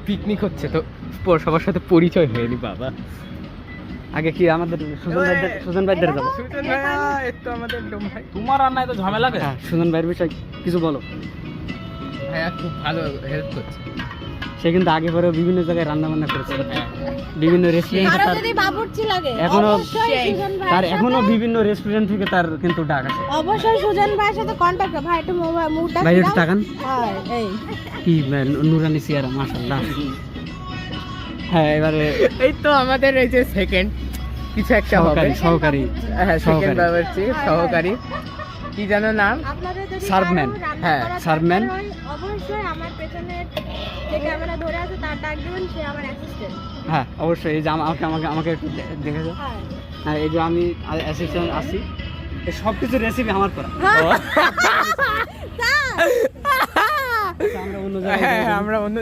Picnic হচ্ছে তো সবার সাথে পরিচয় হয়নি বাবা। আগে কি আমাদের সুজন ভাইদের যাবো। সুজন ভাইয়া একটু আমাদের ডোম ভাই। তোমার রান্নায় তো ঝামেলা কে? হ্যাঁ, সুজন ভাইয়ের বিষয়ে কিছু বলো। ভাইয়া খুব ভালো হেল্প করছে। সে কিন্তু আগে পরেও বিভিন্ন জায়গায় রান্না বান্না করেছে, বিভিন্ন রেস্টুরেন্টে আরো তার যদি বাবুর্চি লাগে এখনো অবশ্যই সুজন ভাইয়ের তার সাথে- এখনো বিভিন্ন রেস্টুরেন্ট থেকে তার কিন্তু ডাক আছে। অবশ্যই সুজন ভাইয়ের সাথে কন্টাক্ট ভাই একটু মুডটা ভাই একটু তাকান, এই কি নুরানি চেহারা, মাশাআল্লাহ। হ্যাঁ, এবারে এই তো আমাদের এই যে সেকেন্ড কিছু একটা হবে। সহকারী হ্যাঁ, সেকেন্ড সহকারী। বাবুর্চি সহকারী কি জানো নাম? আপনাদের যদি সার্ভম্যান, কারো রান্না হ্যাঁ, করার সার্ভম্যান। দরকার হয়, অবশ্যই আমার পেছনে যে ক্যামেরা ধরে আছে তার ডাক দিবেন, সে আমার অ্যাসিস্ট্যান্ট। হ্যাঁ অবশ্যই। এই যে আমাকে আমাকে আমাকে একটু দেখে যাও। হ্যাঁ হ্যাঁ, এই যে আমি অ্যাসিস্ট্যান্ট আছি, এই সব কিছু রেসিপি আমার করা। আচ্ছা, আমরা অন্য জায়গায় হ্যাঁ, আমরা অন্য